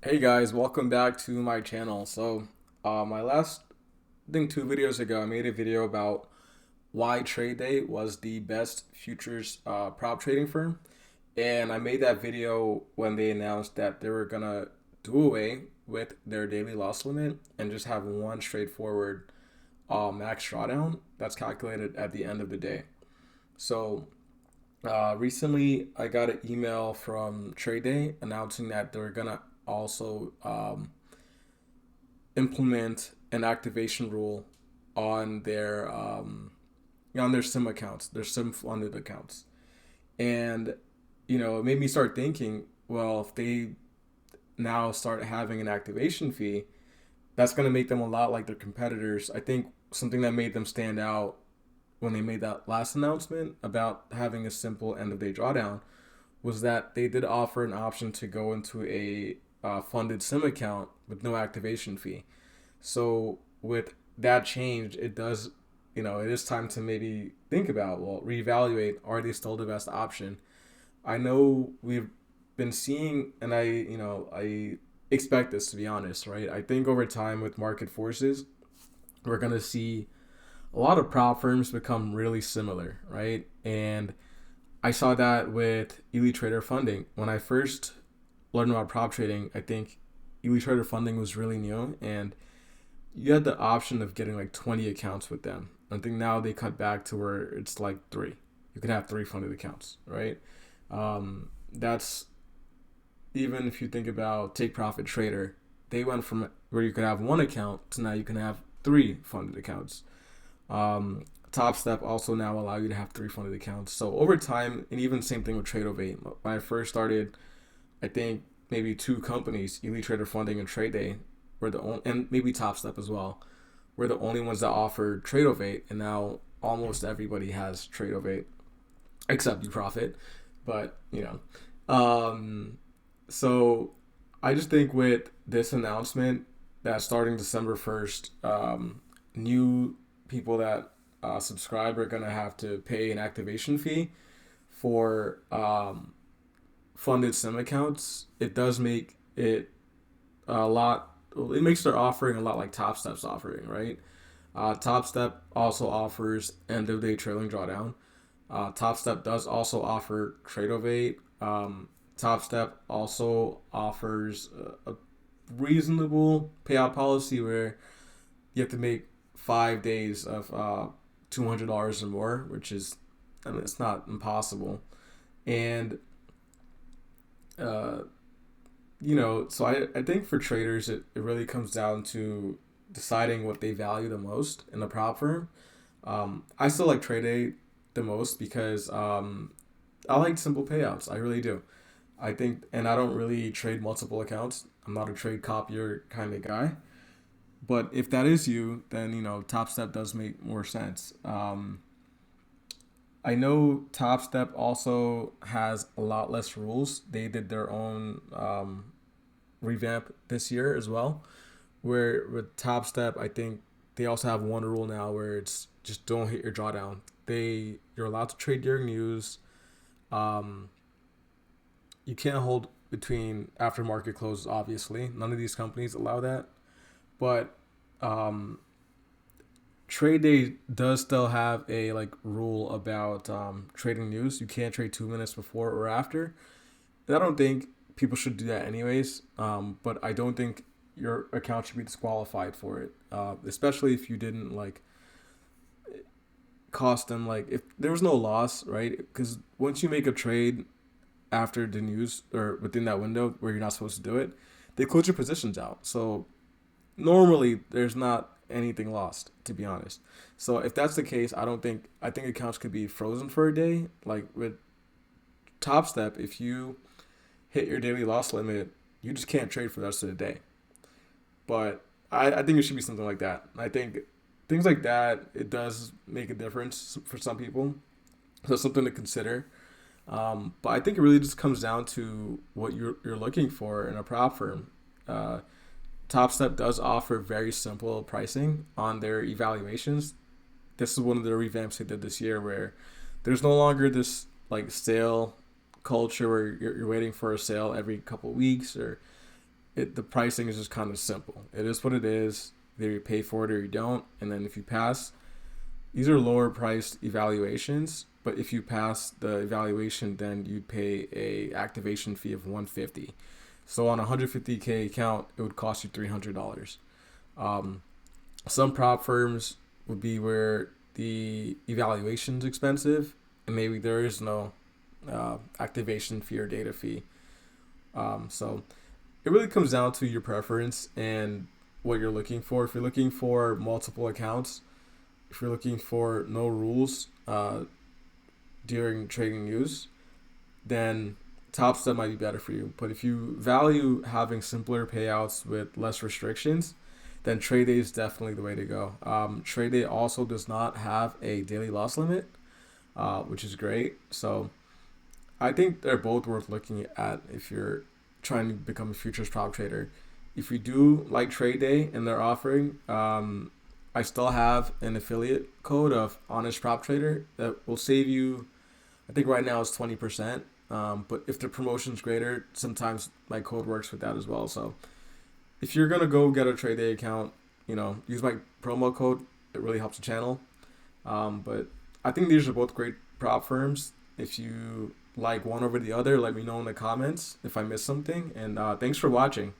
Hey guys, welcome back to my channel. My last, I think 2 videos ago, I made a video about why TradeDay was the best futures prop trading firm. And I made that video when they announced that they were gonna do away with their daily loss limit and just have one straightforward max drawdown that's calculated at the end of the day. So recently, I got an email from TradeDay announcing that they're gonna also implement an activation rule on their sim accounts, their sim funded accounts, and it made me start thinking, well, if they now start having an activation fee, that's going to make them a lot like their competitors. I think something that made them stand out when they made that last announcement about having a simple end of day drawdown was that they did offer an option to go into a funded sim account with no activation fee. So with that change, it is time to maybe think about, well, reevaluate, are they still the best option? I know we've been seeing, and I expect this, to be honest, right? I think over time with market forces, we're going to see a lot of prop firms become really similar, right? And I saw that with Elite Trader Funding. When I first learned about prop trading, I think Elite Trader Funding was really new, and you had the option of getting like 20 accounts with them. I think now they cut back to where it's like three. You can have three funded accounts, right? That's even if you think about Take Profit Trader, they went from where you could have one account to now you can have three funded accounts. Um, TopStep also now allow you to have three funded accounts. So over time, and even same thing with Tradovate. When I first started, I think maybe two companies, Elite Trader Funding and TradeDay, were the only, and maybe TopStep as well, were the only ones that offered Tradovate, and now almost everybody has Tradovate except you profit. But so I just think with this announcement that starting December 1st, new people that subscribe are gonna have to pay an activation fee for funded sim accounts. It does make it a lot. It makes their offering a lot like TopStep's offering, right? TopStep also offers end of day trailing drawdown. TopStep does also offer Tradovate. TopStep also offers a reasonable payout policy where you have to make 5 days of $200 or more, which is, I mean, it's not impossible. And uh, so I think for traders, it really comes down to deciding what they value the most in the prop firm. I still like TradeDay the most because I like simple payouts. I really do. I think, and I don't really trade multiple accounts. I'm not a trade copier kind of guy. But if that is you, then Top Step does make more sense. I know Top Step also has a lot less rules. They did their own revamp this year as well. Where with Top Step, I think they also have one rule now where it's just don't hit your drawdown. You're allowed to trade during news. Um, you can't hold between after market closes. Obviously, none of these companies allow that. But um, TradeDay does still have a like rule about trading news. You can't trade 2 minutes before or after. And I don't think people should do that anyways. But I don't think your account should be disqualified for it, especially if you didn't like cost them, like if there was no loss, right? Because once you make a trade after the news or within that window where you're not supposed to do it, they close your positions out. So normally there's not anything lost, to be honest. So if that's the case, I think accounts could be frozen for a day. Like with Top Step, if you hit your daily loss limit, you just can't trade for the rest of the day. But I think it should be something like that. I think things like that, it does make a difference for some people. So it's something to consider. But I think it really just comes down to what you're looking for in a prop firm. Uh, TopStep does offer very simple pricing on their evaluations. This is one of the revamps they did this year where there's no longer this like sale culture where you're waiting for a sale every couple of weeks or the pricing is just kind of simple. It is what it is. Either you pay for it or you don't. And then if you pass, these are lower priced evaluations. But if you pass the evaluation, then you'd pay a activation fee of $150. So on a 150K account, it would cost you $300. Some prop firms would be where the evaluation's expensive, and maybe there is no activation fee or data fee. So it really comes down to your preference and what you're looking for. If you're looking for multiple accounts, if you're looking for no rules during trading use, then TopStep might be better for you. But if you value having simpler payouts with less restrictions, then TradeDay is definitely the way to go. TradeDay also does not have a daily loss limit, which is great. So I think they're both worth looking at if you're trying to become a futures prop trader. If you do like TradeDay and their offering, I still have an affiliate code of Honest Prop Trader that will save you. I think right now it's 20%. But if the promotion's greater, sometimes my code works with that as well. So if you're gonna go get a TradeDay account, use my promo code. It really helps the channel. But I think these are both great prop firms. If you like one over the other, let me know in the comments if I missed something. And thanks for watching.